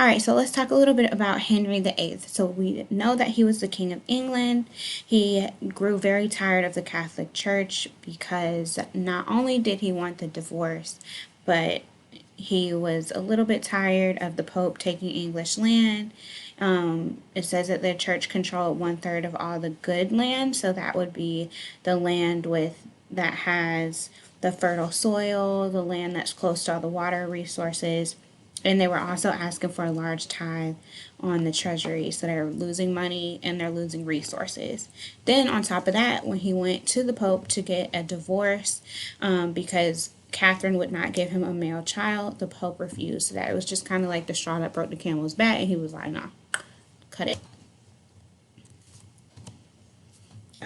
All right, so let's talk a little bit about Henry VIII. So we know that he was the King of England. He grew very tired of the Catholic Church because not only did he want the divorce, but he was a little bit tired of the Pope taking English land. It says that the church controlled 1/3 of all the good land, so that would be the land that has the fertile soil, the land that's close to all the water resources, and they were also asking for a large tithe on the treasury. So they're losing money and they're losing resources. Then, on top of that, when he went to the Pope to get a divorce, because Catherine would not give him a male child, the Pope refused. So that it was just kind of like the straw that broke the camel's back, and he was like, "No, cut it."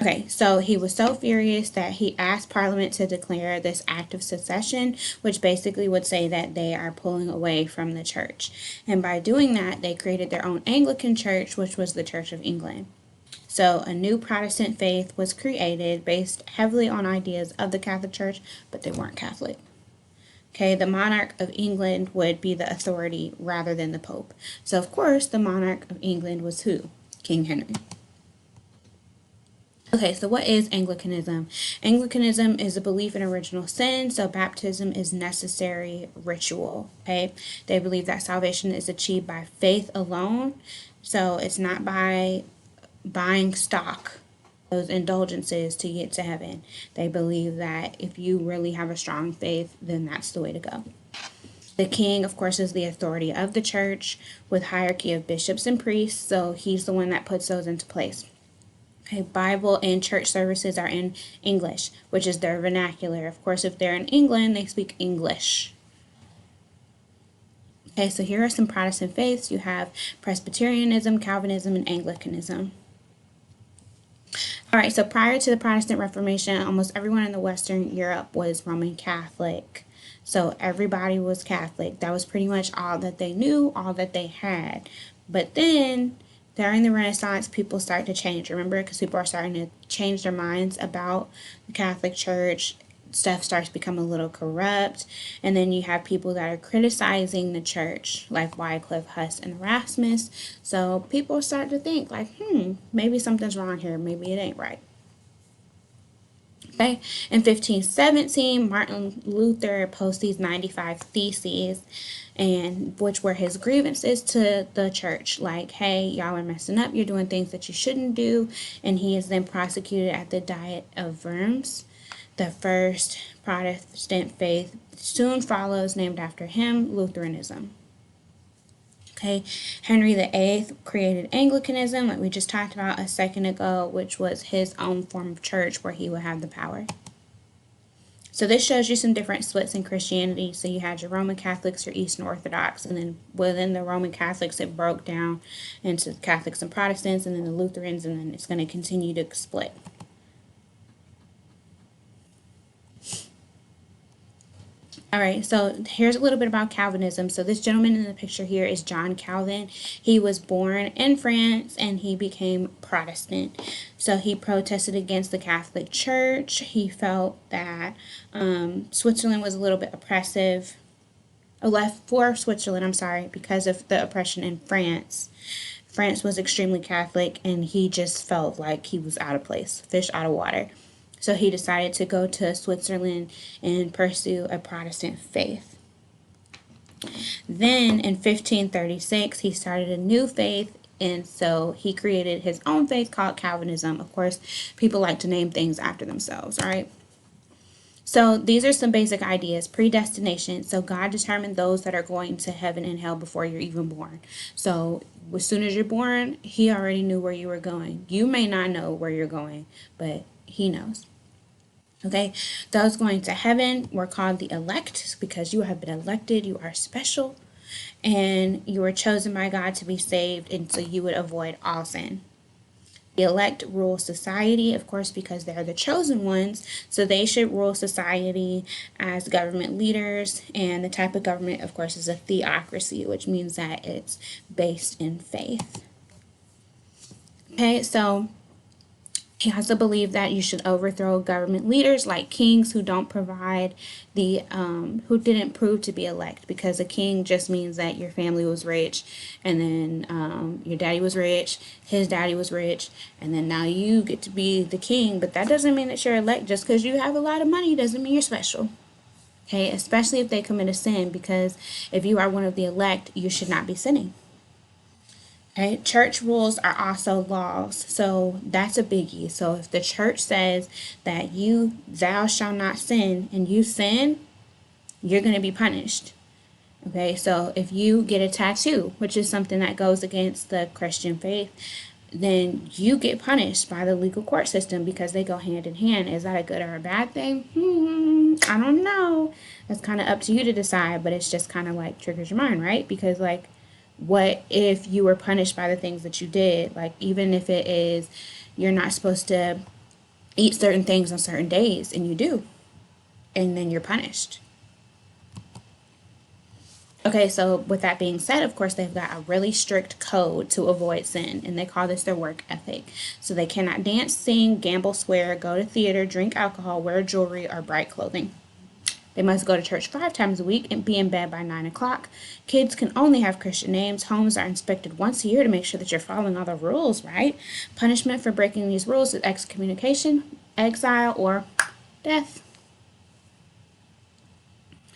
Okay, so he was so furious that he asked Parliament to declare this act of secession, which basically would say that they are pulling away from the church. And by doing that, they created their own Anglican church, which was the Church of England. So a new Protestant faith was created based heavily on ideas of the Catholic Church, but they weren't Catholic. Okay, the monarch of England would be the authority rather than the Pope. So, of course, the monarch of England was who? King Henry. Okay, so what is Anglicanism? Anglicanism is a belief in original sin, so baptism is necessary ritual. Okay, they believe that salvation is achieved by faith alone, so it's not by buying stock, those indulgences to get to heaven. They believe that if you really have a strong faith, then that's the way to go. The king, of course, is the authority of the church with hierarchy of bishops and priests, so he's the one that puts those into place. Okay, Bible and church services are in English, which is their vernacular. Of course, if they're in England, they speak English. Okay, so here are some Protestant faiths. You have Presbyterianism, Calvinism, and Anglicanism. All right, so prior to the Protestant Reformation, almost everyone in the Western Europe was Roman Catholic. So everybody was Catholic. That was pretty much all that they knew, all that they had. But then during the Renaissance, people start to change. Remember, because people are starting to change their minds about the Catholic Church. Stuff starts to become a little corrupt. And then you have people that are criticizing the church, like Wycliffe, Huss, and Erasmus. So people start to think, like, maybe something's wrong here. Maybe it ain't right. Okay, in 1517, Martin Luther posed these 95 theses, and which were his grievances to the church, like, hey, y'all are messing up, you're doing things that you shouldn't do. And he is then prosecuted at the Diet of Worms. The first Protestant faith soon follows, named after him, Lutheranism. Okay, Henry VIII created Anglicanism, like we just talked about a second ago, which was his own form of church where he would have the power. So this shows you some different splits in Christianity. So you had your Roman Catholics, your Eastern Orthodox, and then within the Roman Catholics, it broke down into Catholics and Protestants, and then the Lutherans, and then it's going to continue to split. All right, so here's a little bit about Calvinism. So this gentleman in the picture here is John Calvin. He was born in France and he became Protestant. So he protested against the Catholic Church. He felt that Switzerland was a little bit oppressive. Left for Switzerland, I'm sorry, because of the oppression in France. France was extremely Catholic and he just felt like he was out of place, fish out of water. So he decided to go to Switzerland and pursue a Protestant faith. Then in 1536, he started a new faith, and so he created his own faith called Calvinism. Of course, people like to name things after themselves, all right? So these are some basic ideas. Predestination. So God determined those that are going to heaven and hell before you're even born. So as soon as you're born, he already knew where you were going. You may not know where you're going, but he knows. Okay, those going to heaven were called the elect because you have been elected, you are special, and you were chosen by God to be saved, and so you would avoid all sin. The elect rule society, of course, because they're the chosen ones, so they should rule society as government leaders, and the type of government, of course, is a theocracy, which means that it's based in faith. Okay, so He also believed that you should overthrow government leaders like kings who don't provide who didn't prove to be elect, because a king just means that your family was rich, and then your daddy was rich, his daddy was rich, and then now you get to be the king. But that doesn't mean that you're elect. Just because you have a lot of money doesn't mean you're special. Okay, especially if they commit a sin, because if you are one of the elect, you should not be sinning. Okay, church rules are also laws, so that's a biggie. So if the church says that thou shalt not sin, and you sin, you're going to be punished. Okay, so if you get a tattoo, which is something that goes against the Christian faith, then you get punished by the legal court system, because they go hand in hand. Is that a good or a bad thing? I don't know. That's kind of up to you to decide, but it's just kind of like triggers your mind, right? Because, like, what if you were punished by the things that you did? Like, even if it is you're not supposed to eat certain things on certain days, and you do, and then you're punished. Okay, so with that being said, of course, they've got a really strict code to avoid sin, and they call this their work ethic. So they cannot dance, sing, gamble, swear, go to theater, drink alcohol, wear jewelry, or bright clothing. They must go to church 5 times a week and be in bed by 9 o'clock. Kids can only have Christian names. Homes are inspected once a year to make sure that you're following all the rules, right? Punishment for breaking these rules is excommunication, exile, or death.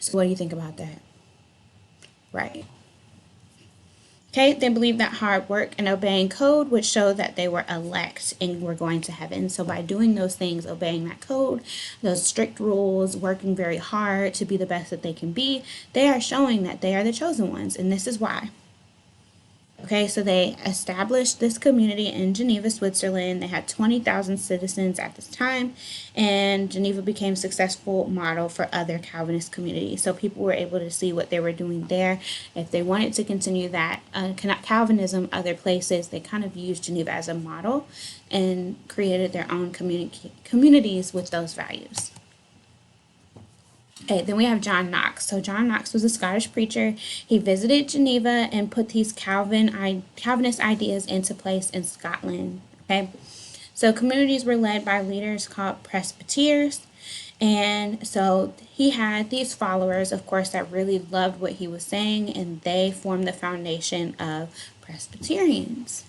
So what do you think about that? Right. Okay, they believed that hard work and obeying code would show that they were elect and were going to heaven. So by doing those things, obeying that code, those strict rules, working very hard to be the best that they can be, they are showing that they are the chosen ones. And this is why. Okay, so they established this community in Geneva, Switzerland. They had 20,000 citizens at this time, and Geneva became a successful model for other Calvinist communities. So people were able to see what they were doing there. If they wanted to continue that Calvinism other places, they kind of used Geneva as a model and created their own communities with those values. Okay, then we have John Knox. So John Knox was a Scottish preacher. He visited Geneva and put these Calvinist ideas into place in Scotland. Okay, so communities were led by leaders called presbyters. And so he had these followers, of course, that really loved what he was saying, and they formed the foundation of Presbyterians.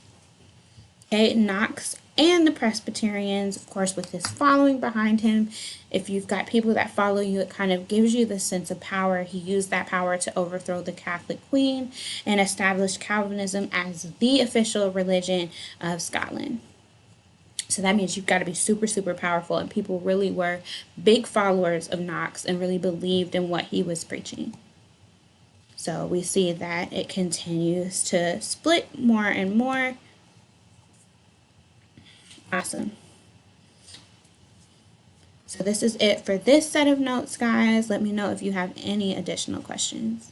Okay, Knox and the Presbyterians, of course, with his following behind him. If you've got people that follow you, it kind of gives you the sense of power. He used that power to overthrow the Catholic Queen and establish Calvinism as the official religion of Scotland. So that means you've got to be super, super powerful, and people really were big followers of Knox and really believed in what he was preaching. So we see that it continues to split more and more. Awesome. So this is it for this set of notes, guys. Let me know if you have any additional questions.